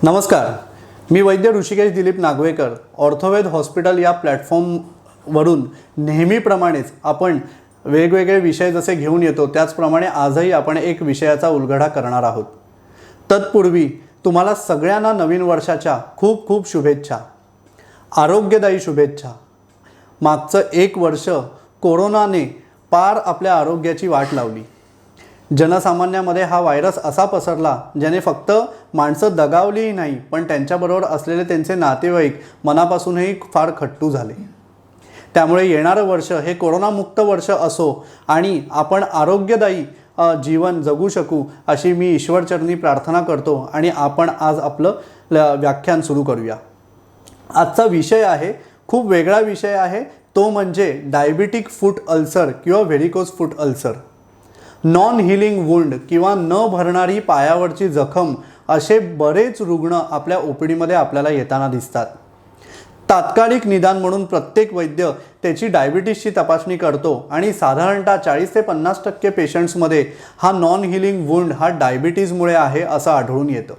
नमस्कार, मी वैद्य ऋषिकेश दिलीप नागवेकर ऑर्थोवेद हॉस्पिटल या प्लॅटफॉर्मवरून नेहमीप्रमाणेच आपण वेगवेगळे विषय जसे घेऊन येतो त्याचप्रमाणे आजही आपण एक विषयाचा उलगडा करणार आहोत। तत्पूर्वी तुम्हाला सगळ्यांना नवीन वर्षाच्या खूप खूप शुभेच्छा, आरोग्यदायी शुभेच्छा। मागचं एक वर्ष कोरोनाने पार आपल्या आरोग्याची वाट लावली। जनसामान्यामध्ये हा व्हायरस असा पसरला ज्याने फक्त माणसं दगावलीही नाही पण त्यांच्याबरोबर असलेले त्यांचे नातेवाईक मनापासूनही फार खट्टू झाले। त्यामुळे येणारं वर्ष हे कोरोनामुक्त वर्ष असो आणि आपण आरोग्यदायी जीवन जगू शकू अशी मी ईश्वरचरणी प्रार्थना करतो आणि आपण आज आपलं व्याख्यान सुरू करूया। आजचा विषय आहे खूप वेगळा विषय आहे, तो म्हणजे डायबिटिक फूट अल्सर किंवा व्हेरिकोज फूट अल्सर। नॉन हिलिंग वुंड किंवा न भरणारी पायावरची जखम असे बरेच रुग्ण आपल्या ओपीडीमध्ये आपल्याला येताना दिसतात। तात्कालिक निदान म्हणून प्रत्येक वैद्य त्याची डायबिटीसची तपासणी करतो आणि साधारणतः 40 ते 50% पेशंट्समध्ये हा नॉन हिलिंग वुंड हा डायबिटीजमुळे आहे असं आढळून येतं।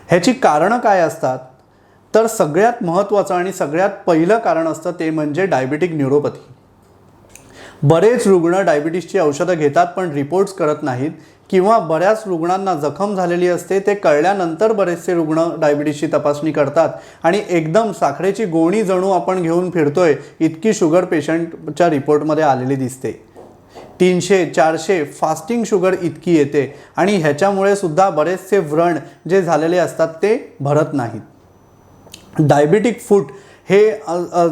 ह्याची कारणं काय असतात तर सगळ्यात महत्त्वाचं आणि सगळ्यात पहिलं कारण असतं ते म्हणजे डायबिटिक न्यूरोपॅथी। बरेच रुग्ण डायबिटीसची औषधं घेतात पण रिपोर्ट्स करत नाहीत किंवा बऱ्याच रुग्णांना जखम झालेली असते, ते कळल्यानंतर बरेचसे रुग्ण डायबिटीसची तपासणी करतात आणि एकदम साखरेची गोणी जणू आपण घेऊन फिरतोय इतकी शुगर पेशंटच्या रिपोर्टमध्ये आलेली दिसते। 300-400 फास्टिंग शुगर इतकी येते आणि ह्याच्यामुळे सुद्धा बरेचसे व्रण जे झालेले असतात ते भरत नाहीत। डायबिटिक फूट हे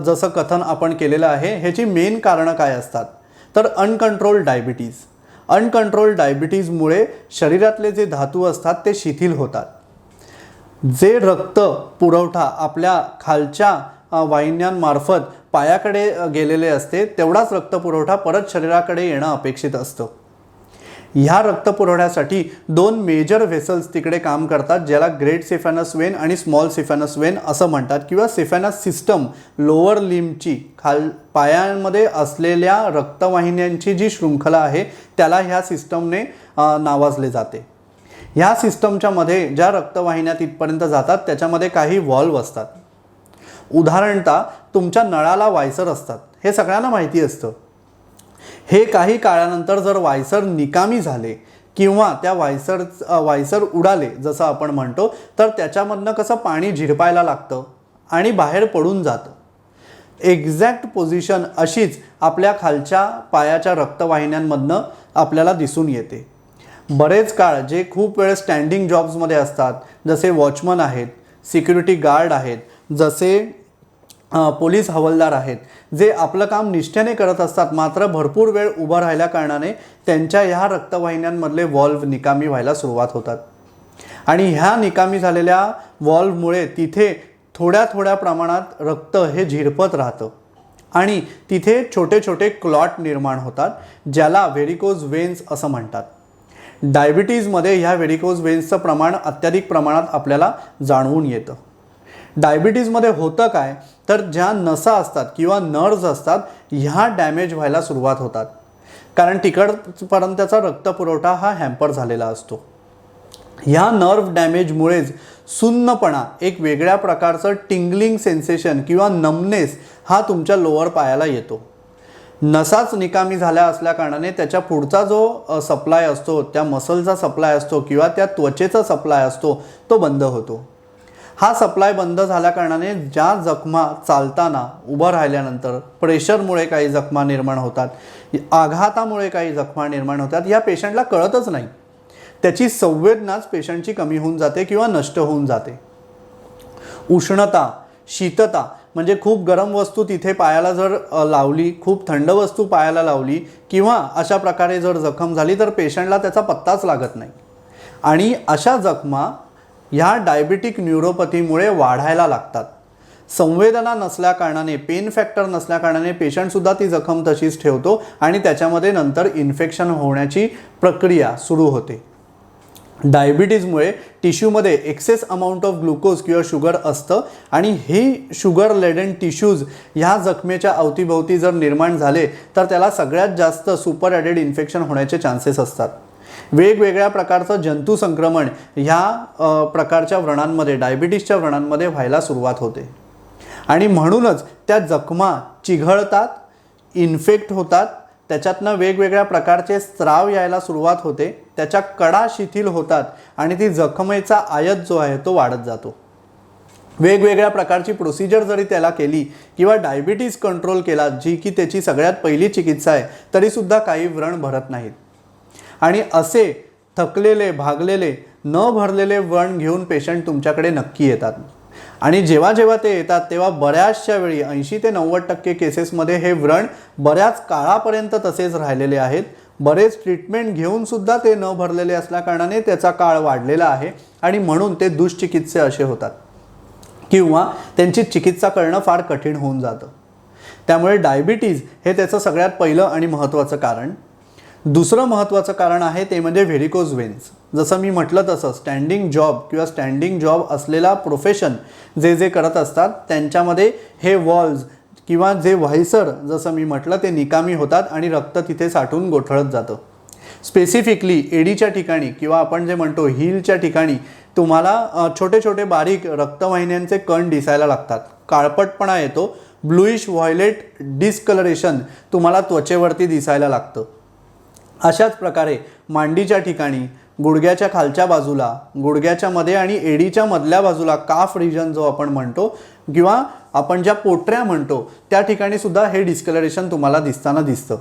जसं कथन आपण केलेलं आहे, ह्याची मेन कारणं काय असतात तर अनकंट्रोल्ड डायबिटीज। अनकंट्रोल्ड डायबिटीजमुळे शरीरातले जे धातू असतात ते शिथिल होतात। जे रक्त पुरवठा आपल्या खालच्या वाहिन्यांमार्फत पायाकडे गेलेले असते तेवढाच रक्त पुरवठा परत शरीराकडे येणं अपेक्षित असतं। ह्या रक्त पुरवठ्यासाठी 2 मेजर व्हेसल्स तिकडे काम करतात, ज्याला ग्रेट सिफॅनस वेन आणि स्मॉल सिफॅनस वेन असं म्हणतात किंवा सिफॅनस सिस्टम लोअर लिम्बची पायांमध्ये असलेल्या रक्तवाहिन्यांची जी शृंखला आहे त्याला ह्या सिस्टमने नावाजले जाते। ह्या सिस्टमच्या मध्ये ज्या रक्तवाहिन्या तिथपर्यंत जातात त्याच्यामध्ये काही व्हॉल्व असतात। उदाहरणतः तुमच्या नळाला वायसर असतात, हे सगळ्यांना माहिती असतं। हे काही काळानंतर जर वायसर निकामी झाले किंवा त्या वायसर उडाले जसं आपण म्हणतो तर त्याच्यामधनं कसं पाणी झिरपायला लागतं आणि बाहेर पडून जातं। एक्झॅक्ट पोझिशन अशीच आपल्या खालच्या पायाच्या रक्तवाहिन्यांमधनं आपल्याला दिसून येते। बरेच काळ जे खूप वेळ स्टँडिंग जॉब्समध्ये असतात, जसे वॉचमन आहेत, सिक्युरिटी गार्ड आहेत, जसे पोलीस हवालदार आहेत, जे आपलं काम निष्ठेने करत असतात मात्र भरपूर वेळ उभं राहिल्या कारणाने त्यांच्या ह्या रक्तवाहिन्यांमधले व्हॉल्व निकामी व्हायला सुरुवात होतात आणि ह्या निकामी झालेल्या व्हॉल्वमुळे तिथे थोड्या थोड्या प्रमाणात रक्त हे झिरपत राहतं आणि तिथे छोटे छोटे क्लॉट निर्माण होतात, ज्याला व्हेरिकोज वेन्स असं म्हणतात। डायबिटीजमध्ये ह्या व्हेरिकोज वेन्सचं प्रमाण अत्याधिक प्रमाणात आपल्याला जाणवून येतं। डायबिटीजमध्ये होतं काय तर ज्या नसा असतात किंवा नर्व्ज असतात ह्या डॅमेज व्हायला सुरुवात होतात, कारण तिकडपर्यंतचा रक्तपुरवठा हा हॅम्पर झालेला असतो। ह्या नर्व्ह डॅमेजमुळेच सुन्नपणा, एक वेगळ्या प्रकारचं टिंगलिंग सेन्सेशन किंवा नमनेस हा तुमच्या लोअर पायाला येतो। नसाच निकामी झाल्या असल्या कारणाने त्याच्या पुढचा जो सप्लाय असतो, त्या मसलचा सप्लाय असतो किंवा त्या त्वचेचा सप्लाय असतो तो बंद होतो। हा सप्लाय बंद झाल्या कारणाने ज्या जखमा चालताना उभं राहिल्यानंतर प्रेशरमुळे काही जखमा निर्माण होतात, आघातामुळे काही जखमा निर्माण होतात, या पेशंटला कळतच नाही। त्याची संवेदनाच पेशंटची कमी होऊन जाते किंवा नष्ट होऊन जाते। उष्णता, शीतता म्हणजे खूप गरम वस्तू तिथे पायाला जर लावली, खूप थंड वस्तू पायाला लावली किंवा अशा प्रकारे जर जखम झाली तर पेशंटला त्याचा पत्ताच लागत नाही आणि अशा जखमा ह्या डायबिटिक न्यूरोपॅथीमुळे वाढायला लागतात। संवेदना नसल्या कारणाने, पेन फॅक्टर नसल्या कारणाने पेशंटसुद्धा ती जखम तशीच ठेवतो आणि त्याच्यामध्ये नंतर इन्फेक्शन होण्याची प्रक्रिया सुरू होते। डायबिटीजमुळे टिश्यूमध्ये एक्सेस अमाऊंट ऑफ ग्लुकोज किंवा शुगर असतं आणि हे शुगर लेडन टिश्यूज ह्या जखमेच्या अवतीभोवती जर निर्माण झाले तर त्याला सगळ्यात जास्त सुपर ॲडेड इन्फेक्शन होण्याचे चान्सेस असतात। वेगवेगळ्या प्रकारचं जंतू संक्रमण ह्या प्रकारच्या व्रणांमध्ये, डायबिटीसच्या व्रणांमध्ये व्हायला सुरुवात होते आणि म्हणूनच त्या जखमा चिघळतात, इन्फेक्ट होतात, त्याच्यातनं वेगवेगळ्या प्रकारचे स्त्राव यायला सुरुवात होते, त्याच्या कडा शिथिल होतात आणि ती जखमेचा आयत जो आहे तो वाढत जातो. वेगवेगळ्या प्रकारची प्रोसिजर जरी त्याला केली किंवा डायबिटीज कंट्रोल केला, जी की त्याची सगळ्यात पहिली चिकित्सा आहे, तरीसुद्धा काही व्रण भरत नाहीत. आणि असे थकलेले, भागलेले, न भरलेले व्रण घेऊन पेशंट तुमच्याकडे नक्की येतात. आणि जेव्हा जेव्हा ते येतात तेव्हा बऱ्याचशा वेळी 80 ते 90% केसेसमध्ये हे व्रण बऱ्याच काळापर्यंत तसेच राहिलेले आहेत. बरेच ट्रीटमेंट घेऊन सुद्धा ते न भरलेले असल्याकारणाने त्याचा काळ वाढलेला आहे आणि म्हणून ते दुष्चिकित्से असे होतात किंवा त्यांची चिकित्सा करणं फार कठीण होऊन जातं. त्यामुळे डायबिटीज हे त्याचं सगळ्यात पहिलं आणि महत्त्वाचं कारण. दुसरं महत्त्वाचं कारण आहे ते म्हणजे व्हेरिकोज वेन्स. जसं मी म्हटलं तसं स्टँडिंग जॉब किंवा स्टँडिंग जॉब असलेला प्रोफेशन जे करत असतात त्यांच्यामध्ये हे वॉल्स किंवा जे व्हायसर जसं मी म्हटलं ते निकामी होतात आणि रक्त तिथे साठून गोठळत जातं. स्पेसिफिकली एडीच्या ठिकाणी किंवा आपण जे म्हणतो हीलच्या ठिकाणी तुम्हाला छोटे छोटे बारीक रक्तवाहिन्यांचे कण दिसायला लागतात. काळपटपणा येतो, ब्लूइश व्हायलेट डिस्कलरेशन तुम्हाला त्वचेवरती दिसायला लागतं. अशाच प्रकारे मांडीच्या ठिकाणी, गुडघ्याच्या खालच्या बाजूला, गुडघ्याच्या मध्ये आणि एडीच्या मधल्या बाजूला काफ रिजन जो आपण म्हणतो किंवा आपण ज्या पोटऱ्या म्हणतो त्या ठिकाणी सुद्धा हे डिस्कलरेशन तुम्हाला दिसतं.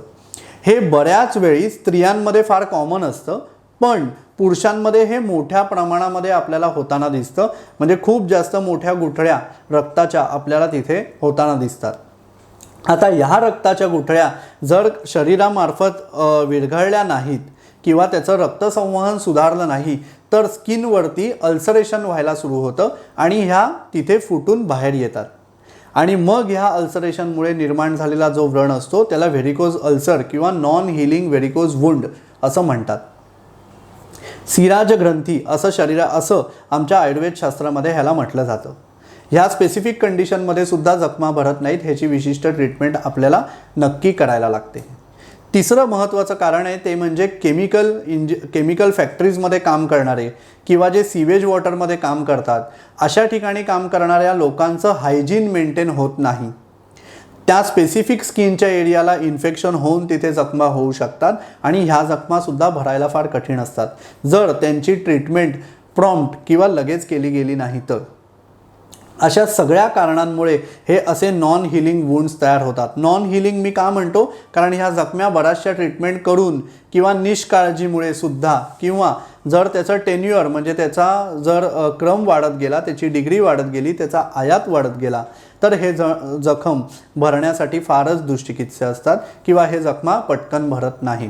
हे बऱ्याच वेळी स्त्रियांमध्ये फार कॉमन असतं, पण पुरुषांमध्ये हे मोठ्या प्रमाणामध्ये आपल्याला होताना दिसतं. म्हणजे खूप जास्त मोठ्या गुठळ्या रक्ताच्या आपल्याला तिथे होताना दिसतात. आता ह्या रक्ताच्या गुठळ्या जर शरीरामार्फत विरघळल्या नाहीत किंवा त्याचं रक्तसंवहन सुधारलं नाही तर स्किनवरती अल्सरेशन व्हायला सुरू होतं आणि ह्या तिथे फुटून बाहेर येतात. आणि मग ह्या अल्सरेशनमुळे निर्माण झालेला जो व्रण असतो त्याला व्हेरिकोज अल्सर किंवा नॉन हिलिंग व्हेरिकोज वुंड असं म्हणतात. सिराज ग्रंथी असं आमच्या आयुर्वेद शास्त्रामध्ये ह्याला म्हटलं जातं. ह्या स्पेसिफिक कंडिशनमध्ये सुद्धा जखमा भरत नाहीत. ह्याची विशिष्ट ट्रीटमेंट नक्की करायला लागते. तिसरं महत्त्वाचं कारण आहे ते म्हणजे केमिकल फॅक्टरीजमध्ये काम करणारे किंवा जे सीवेज वॉटरमध्ये काम करतात अशा ठिकाणी काम करणाऱ्या लोकांचं हायजीन मेंटेन होत नाही. त्या स्पेसिफिक स्किनच्या एरियाला इन्फेक्शन होऊन तिथे जखमा होऊ शकतात आणि ह्या जखमासुद्धा भरायला फार कठीण असतात जर त्यांची ट्रीटमेंट प्रॉम्प्ट किंवा लगेच केली गेली नाही तर. अशा सगळ्या कारणांमुळे हे असे नॉन हिलिंग वुंड्स तयार होतात. नॉन हिलिंग मी का म्हणतो, कारण ह्या जखम्या बऱ्याचशा ट्रीटमेंट करून किंवा निष्काळजीमुळे सुद्धा किंवा जर त्याचं टेन्युअर म्हणजे त्याचा जर क्रम वाढत गेला, त्याची डिग्री वाढत गेली, त्याचा आयात वाढत गेला तर हे जखम भरण्यासाठी फारच दुष्चिकित्से असतात किंवा हे जखमा पटकन भरत नाहीत.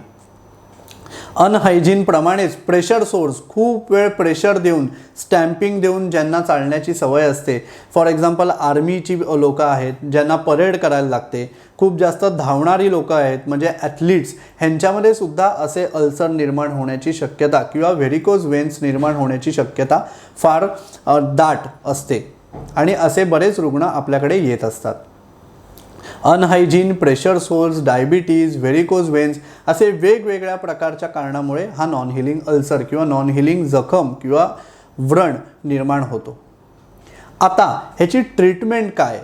अनहायजीन प्रमाणेच प्रेशर सोर्स, खूप वेळ प्रेशर देऊन स्टॅम्पिंग देऊन ज्यांना चालण्याची सवय असते, फॉर एक्झाम्पल आर्मीची लोकं आहेत ज्यांना परेड करायला लागते, खूप जास्त धावणारी लोकं आहेत म्हणजे ॲथलीट्स, ह्यांच्यामध्ये सुद्धा असे अल्सर निर्माण होण्याची शक्यता किंवा व्हेरिकोज वेन्स निर्माण होण्याची शक्यता फार दाट असते आणि असे बरेच रुग्ण आपल्याकडे येत असतात. Unhygiene, pressure sores, diabetes, varicose veins असे वेगवेगळ्या प्रकारच्या कारणामुळे हा नॉन हिलिंग अल्सर किंवा नॉन हिलिंग जखम किंवा व्रण निर्माण होतो. आता ह्याची ट्रीटमेंट काय,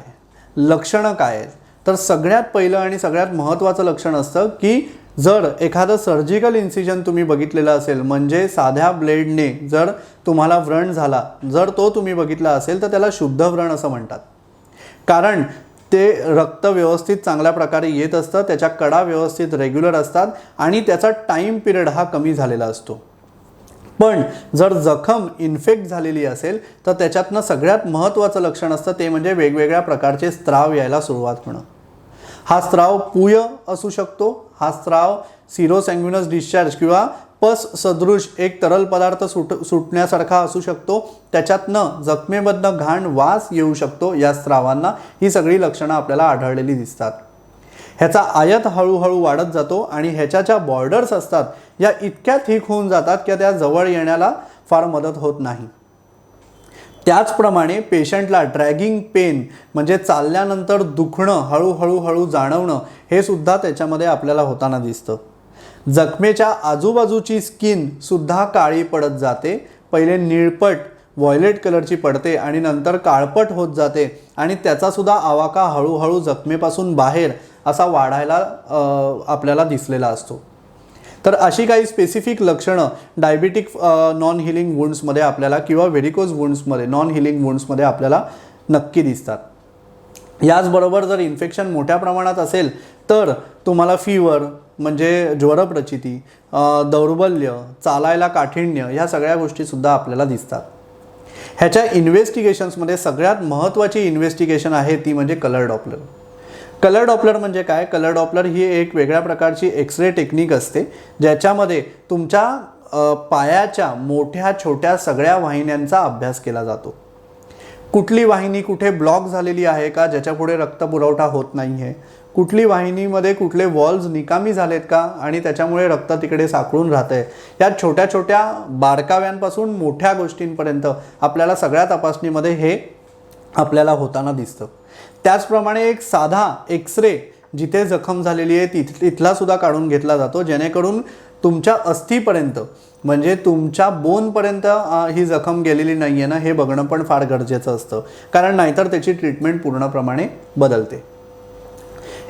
लक्षणं काय, तर सगळ्यात पहिलं आणि सगळ्यात महत्त्वाचं लक्षण असतं की जर एखादं सर्जिकल इन्सिजन तुम्ही बघितलेलं असेल, म्हणजे साध्या ब्लेडने जर तुम्हाला व्रण झाला, जर तो तुम्ही बघितला असेल तर त्याला शुद्ध व्रण असं म्हणतात. कारण ते रक्त व्यवस्थित चांगल्या प्रकारे येत असतं, त्याच्या कडा व्यवस्थित रेग्युलर असतात आणि त्याचा टाईम पिरियड हा कमी झालेला असतो. पण जर जखम इन्फेक्ट झालेली असेल तर त्याच्यातनं सगळ्यात महत्त्वाचं लक्षण असतं ते म्हणजे वेगवेगळ्या प्रकारचे स्त्राव यायला सुरुवात होणं. हा स्त्राव पूय असू शकतो, हा स्त्राव सिरोसँग्युनस डिस्चार्ज किंवा पस सदृश एक तरल पदार्थ सुटण्यासारखा असू शकतो, त्याच्यातनं जखमेमधनं घाण वास येऊ शकतो. या स्त्रावांना ही सगळी लक्षणं आपल्याला आढळलेली दिसतात. ह्याचा आयत हळूहळू वाढत जातो आणि ह्याच्या ज्या बॉर्डर्स असतात या इतक्या थिक होऊन जातात की त्या जवळ येण्याला फार मदत होत नाही. त्याचप्रमाणे पेशंटला ड्रॅगिंग पेन म्हणजे चालल्यानंतर दुखणं, हळूहळू जाणवणं हे सुद्धा त्याच्यामध्ये आपल्याला होताना दिसतं. जखमेच्या आजूबाजूची स्किन सुद्धा काळी पडत जाते. पहिले निळपट व्हायलेट कलरची पडते आणि नंतर काळपट होत जाते आणि त्याचा सुद्धा आवाका हळूहळू जखमेपासून बाहेर असा वाढायला आपल्याला दिसलेला असतो. तर अशी काही स्पेसिफिक लक्षणं डायबिटिक नॉन हिलिंग वुंड्समध्ये आपल्याला किंवा व्हेरिकोज वुंड्समध्ये नॉन हिलिंग वुंड्समध्ये आपल्याला नक्की दिसतात. याचबरोबर जर इन्फेक्शन मोठ्या प्रमाणात असेल तर तुम्हाला फीवर म्हणजे ज्वरप्रचिती, दौर्बल्य, चालायला काठिण्य ह्या सगळ्या गोष्टीसुद्धा आपल्याला दिसतात. ह्याच्या इन्व्हेस्टिगेशन्समध्ये सगळ्यात महत्त्वाची इन्व्हेस्टिगेशन आहे ती म्हणजे कलर डॉपलर. कलर डॉपलर म्हणजे काय? कलर डॉपलर ही एक वेगळ्या प्रकारची एक्सरे टेक्निक असते ज्याच्यामध्ये तुमच्या पायाच्या मोठ्या छोट्या सगळ्या वाहिन्यांचा अभ्यास केला जातो. कुठली वाहिनी कुठे ब्लॉक झालेली आहे का ज्याच्यापुढे रक्तपुरवठा होत नाही आहे, कुठली वाहिनीमध्ये कुठले वॉल्व्स निकामी झालेत का आणि त्याच्यामुळे रक्त तिकडे साकळून राहतं आहे. या छोट्या छोट्या बारकाव्यांपासून मोठ्या गोष्टींपर्यंत आपल्याला सगळ्या तपासणीमध्ये हे आपल्याला होताना दिसतं. त्याचप्रमाणे एक साधा एक्सरे जिथे जखम झालेली आहे तिथला सुद्धा काढून घेतला जातो जेणेकरून तुमच्या अस्थिपर्यंत म्हणजे तुमच्या बोनपर्यंत ही जखम गेलेली नाही आहे ना हे बघणं पण फार गरजेचं असतं, कारण नाहीतर त्याची ट्रीटमेंट पूर्णप्रमाणे बदलते.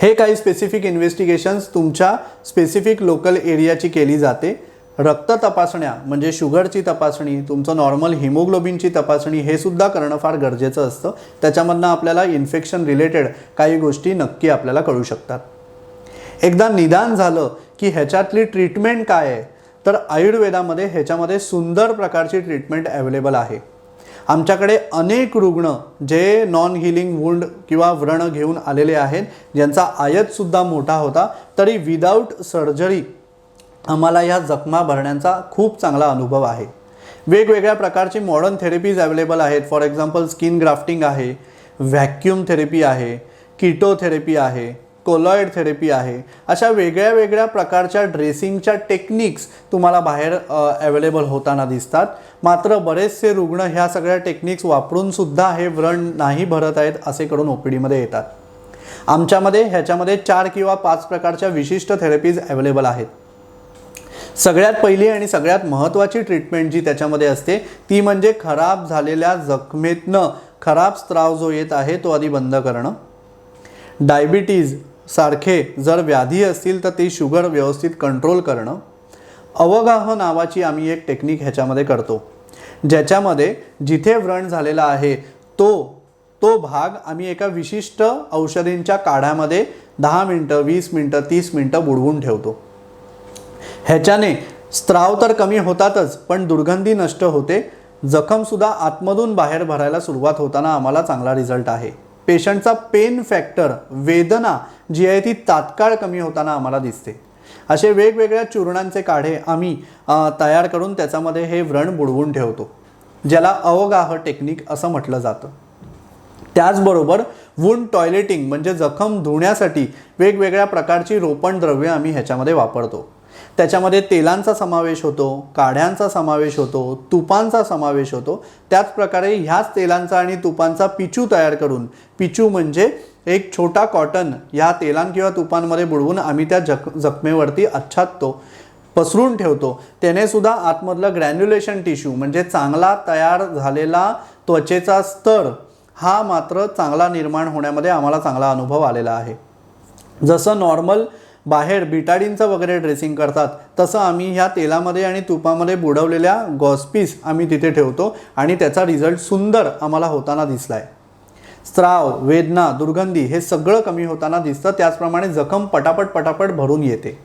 हे काही स्पेसिफिक इन्व्हेस्टिगेशन्स तुमच्या स्पेसिफिक लोकल एरियाची केली जाते. रक्त तपासण्या म्हणजे शुगरची तपासणी, तुमचं नॉर्मल हिमोग्लोबिनची तपासणी हे सुद्धा करणं फार गरजेचं असतं. त्याच्यामधनं आपल्याला इन्फेक्शन रिलेटेड काही गोष्टी नक्की आपल्याला कळू शकतात. एकदा निदान झालं की ह्याच्यातली ट्रीटमेंट काय आहे तर आयुर्वेदामध्ये ह्याच्यामध्ये सुंदर प्रकारची ट्रीटमेंट अवेलेबल आहे. आमच्याकडे अनेक रुग्ण जे नॉन हिलिंग वुंड किंवा व्रण घेऊन आलेले आहेत ज्यांचा आयतसुद्धा मोठा होता तरी विदाऊट सर्जरी आम्हाला ह्या जखमा भरण्याचा खूप चांगला अनुभव आहे. वेगवेगळ्या प्रकारची मॉडर्न थेरपीज अवेलेबल आहेत. फॉर एक्झाम्पल स्किन ग्राफ्टिंग आहे, व्हॅक्यूम थेरपी आहे, किटो थेरपी आहे, कोलॉइड थेरपी आहे. अशा वेगळ्या वेगळ्या प्रकारच्या ड्रेसिंगच्या टेक्निक्स तुम्हाला बाहेर अवेलेबल होताना दिसतात. मात्र बरेचसे रुग्ण ह्या सगळ्या टेक्निक्स वापरून सुद्धा हे व्रण नाही भरत आहेत असे करून ओपीडीमध्ये येतात. आमच्यामध्ये ह्याच्यामध्ये 4 किंवा 5 प्रकारच्या विशिष्ट थेरपीज अवेलेबल आहेत. सगळ्यात पहिली आणि सगळ्यात महत्त्वाची ट्रीटमेंट जी त्याच्यामध्ये असते ती म्हणजे खराब झालेल्या जखमेतनं खराब स्त्राव जो येत आहे तो आधी बंद करणं. डायबिटीज सारखे जर व्याधी असतील तर ती शुगर व्यवस्थित कंट्रोल करणं. अवगाह नावाची आम्ही एक टेक्निक ह्याच्यामध्ये करतो ज्याच्यामध्ये जिथे व्रण झालेला आहे तो भाग आम्ही एका विशिष्ट औषधींच्या काढ्यामध्ये 10 मिनटं, 20 मिनटं, 30 मिनटं बुडवून ठेवतो. ह्याच्याने स्त्राव तर कमी होतातच पण दुर्गंधी नष्ट होते. जखमसुद्धा आतमधून बाहेर भरायला सुरुवात होताना आम्हाला चांगला रिझल्ट आहे. पेशंटचा पेन फॅक्टर वेदना जी आहे ती तात्काळ कमी होताना आम्हाला दिसते. असे वेगवेगळ्या चूर्णांचे काढे आम्ही तयार करून त्याच्यामध्ये हे व्रण बुडवून ठेवतो ज्याला अवगाह टेक्निक असं म्हटलं जातं. त्याचबरोबर वुंड टॉयलेटिंग म्हणजे जखम धुण्यासाठी वेगवेगळ्या प्रकारची रोपण द्रव्ये आम्ही ह्याच्यामध्ये वापरतो. त्याच्यामध्ये तेलांचा समावेश होतो, काढ्यांचा समावेश होतो, तुपांचा समावेश होतो. त्याचप्रकारे ह्याच तेलांचा आणि तुपांचा पिचू तयार करून, पिचू म्हणजे एक छोटा कॉटन ह्या तेलां किंवा तुपांमध्ये बुडवून आम्ही त्या जखमेवरती आच्छादतो, पसरून ठेवतो. त्याने सुद्धा आतमधलं ग्रॅन्युलेशन टिश्यू म्हणजे चांगला तयार झालेला त्वचेचा स्तर हा मात्र चांगला निर्माण होण्यामध्ये आम्हाला चांगला अनुभव आलेला आहे. जसं नॉर्मल बाहेर बिटाडीनचं वगैरे ड्रेसिंग करतात तसं आम्ही ह्या तेलामध्ये आणि तुपामध्ये बुडवलेल्या गॉसपीस आम्ही तिथे ठेवतो आणि त्याचा रिझल्ट सुंदर आम्हाला होताना दिसला आहे. स्त्राव, वेदना, दुर्गंधी हे सगळं कमी होताना दिसतं. त्याचप्रमाणे जखम पटापट भरून येते.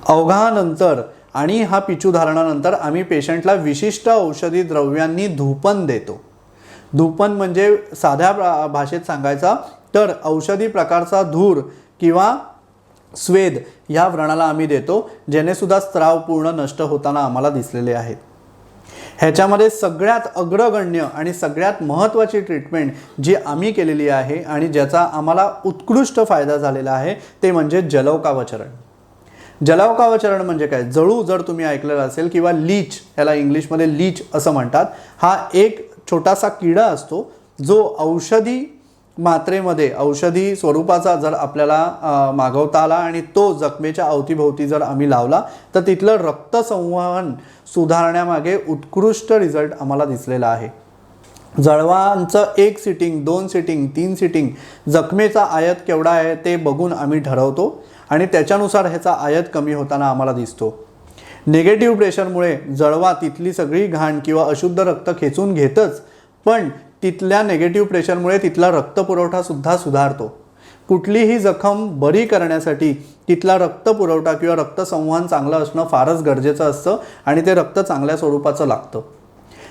अवघानंतर आणि हा पिचू धारणानंतर आम्ही पेशंटला विशिष्ट औषधी द्रव्यांनी धूपन देतो. धूपन म्हणजे साध्या भाषेत सांगायचा तर औषधी प्रकारचा धूर किंवा स्वेद ह्या व्रणाला आम्ही देतो ज्याने सुद्धा स्त्राव पूर्ण नष्ट होताना आम्हाला दिसलेले आहेत. ह्याच्यामध्ये सगळ्यात अग्रगण्य आणि सगळ्यात महत्त्वाची ट्रीटमेंट जी आम्ही केलेली आहे आणि ज्याचा आम्हाला उत्कृष्ट फायदा झालेला आहे ते म्हणजे जलौकावचरण. जलौकावचरण म्हणजे काय? जळू जर तुम्ही ऐकलेलं असेल किंवा लीच, याला इंग्लिशमध्ये लीच असं म्हणतात. हा एक छोटासा किडा असतो जो औषधी मात्रेमध्ये औषधी स्वरूपाचा जर आपल्याला मागवता आला आणि तो जखमेच्या अवतीभोवती जर आम्ही लावला तर तिथलं रक्तसंवहन सुधारण्यामागे उत्कृष्ट रिझल्ट आम्हाला दिसलेला आहे. जळवांचं 1 सिटिंग 2 सिटिंग 3 सिटिंग जखमेचा आयत केवढा आहे ते बघून आम्ही ठरवतो आणि त्याच्यानुसार ह्याचा आयत कमी होताना आम्हाला दिसतो. निगेटिव्ह प्रेशरमुळे जळवा तिथली सगळी घाण किंवा अशुद्ध रक्त खेचून घेतच, पण तिथल्या निगेटिव्ह प्रेशरमुळे तिथला रक्तपुरवठासुद्धा सुधारतो. कुठलीही जखम बरी करण्यासाठी तिथला रक्तपुरवठा किंवा रक्तसंवहन चांगलं असणं फारच गरजेचं असतं आणि ते रक्त चांगल्या स्वरूपाचं लागतं.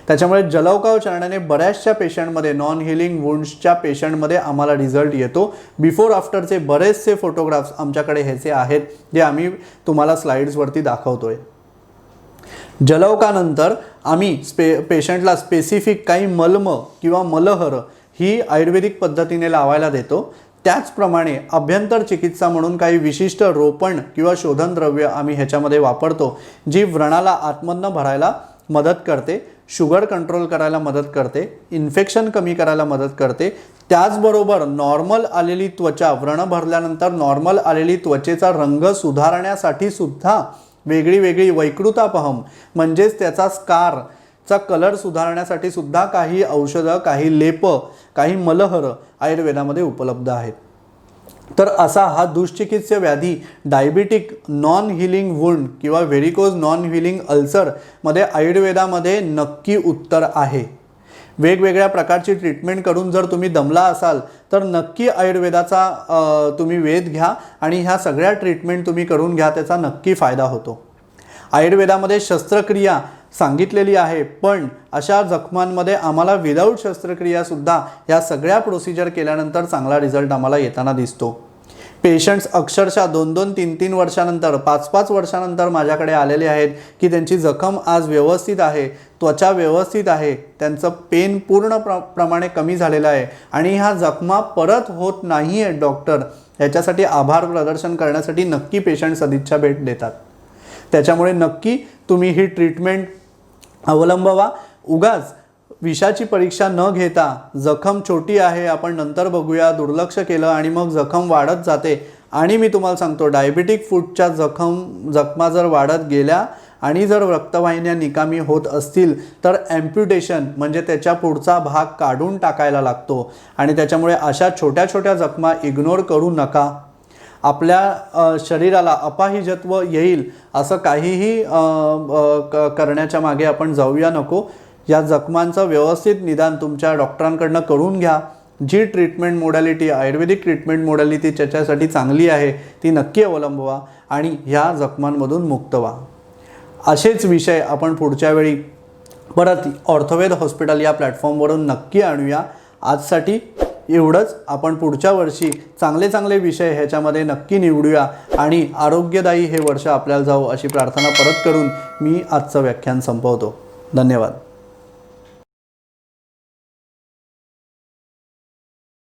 त्याच्यामुळे जलौकाव चरणाने बऱ्याचशा पेशंटमध्ये नॉन हिलिंग वुंड्सच्या पेशंटमध्ये आम्हाला रिझल्ट येतो. बिफोर आफ्टरचे बरेचसे फोटोग्राफ्स आमच्याकडे ह्याचे आहेत जे आम्ही तुम्हाला स्लाइड्सवरती दाखवतोय. जलौकानंतर आम्ही पेशंटला स्पेसिफिक काही मलम किंवा मलहर ही आयुर्वेदिक पद्धतीने लावायला देतो. त्याचप्रमाणे अभ्यंतर चिकित्सा म्हणून काही विशिष्ट रोपण किंवा शोधन द्रव्य आम्ही ह्याच्यामध्ये वापरतो जी व्रणाला आतमधनं भरायला मदत करते, शुगर कंट्रोल करायला मदत करते, इन्फेक्शन कमी करायला मदत करते. त्याचबरोबर नॉर्मल आलेली त्वचा व्रण भरल्यानंतर नॉर्मल आलेली त्वचेचा रंग सुधारण्यासाठी सुद्धा वेगळी वैकृतापहम म्हणजेच त्याचा स्कारचा कलर सुधारण्यासाठी सुद्धा काही औषधं, काही लेप, काही मलहर आयुर्वेदामध्ये उपलब्ध आहेत. तर असा हा दुष्चिकित्स्य व्याधी डायबिटिक नॉन हिलिंग वुंड किंवा व्हेरिकोज नॉन हिलिंग अल्सरमध्ये आयुर्वेदामध्ये नक्की उत्तर आहे. वेगवेगळ्या प्रकारची ट्रीटमेंट करून जर तुम्ही दमला असाल तर नक्की आयुर्वेदाचा तुम्ही वेध घ्या आणि ह्या सगळ्या ट्रीटमेंट तुम्ही करून घ्या, त्याचा नक्की फायदा होतो. आयुर्वेदामध्ये शस्त्रक्रिया सांगितलेली आहे, पण अशा जखमांमध्ये आम्हाला विदाऊट शस्त्रक्रियासुद्धा या सगळ्या प्रोसिजर केल्यानंतर चांगला रिझल्ट आम्हाला येताना दिसतो. पेशंट्स अक्षरशः 2-2, 3-3 वर्षानंतर, 5-5 वर्षानंतर माझ्याकडे आलेले आहेत की त्यांची जखम आज व्यवस्थित आहे, त्वचा व्यवस्थित आहे, त्यांचं पेन पूर्ण प्रमाणे कमी झालेलं आहे आणि ह्या जखमा परत होत नाही आहेत डॉक्टर, याच्यासाठी आभार प्रदर्शन करण्यासाठी नक्की पेशंट सदिच्छा भेट देतात. त्याच्यामुळे नक्की तुम्ही ही ट्रीटमेंट अवलंबवा. उगाच विषाची परीक्षा न घेता जखम छोटी आहे आपण नंतर बघूया दुर्लक्ष केलं आणि मग जखम वाढत जाते. आणि मी तुम्हाला सांगतो डायबिटिक फूटच्या जखमा जर वाढत गेल्या आणि जर रक्तवाहिन्या निकामी होत असतील तर ॲम्प्युटेशन म्हणजे त्याच्या पुढचा भाग काढून टाकायला लागतो आणि त्याच्यामुळे अशा छोट्या छोट्या जखमा इग्नोर करू नका. आपल्या शरीराला अपाहिजत्व येईल असं काहीही करण्याच्या मागे आपण जाऊया नको. या जखमांचं व्यवस्थित निदान तुमच्या डॉक्टरांकडनं करून घ्या. जी ट्रीटमेंट मोडॅलिटी आयुर्वेदिक ट्रीटमेंट मोडॅलिटी त्याच्यासाठी चांगली आहे ती नक्की अवलंबवा आणि ह्या जखमांमधून मुक्त व्हा. असेच विषय आपण पुढच्या वेळी परत ऑर्थोवेद हॉस्पिटल या प्लॅटफॉर्मवरून नक्की आणूया. आजसाठी एवढंच. आपण पुढच्या वर्षी चांगले विषय ह्याच्यामध्ये नक्की निवडूया आणि आरोग्यदायी हे वर्ष आपल्याला जावो अशी प्रार्थना परत करून मी आजचं व्याख्यान संपवतो. धन्यवाद.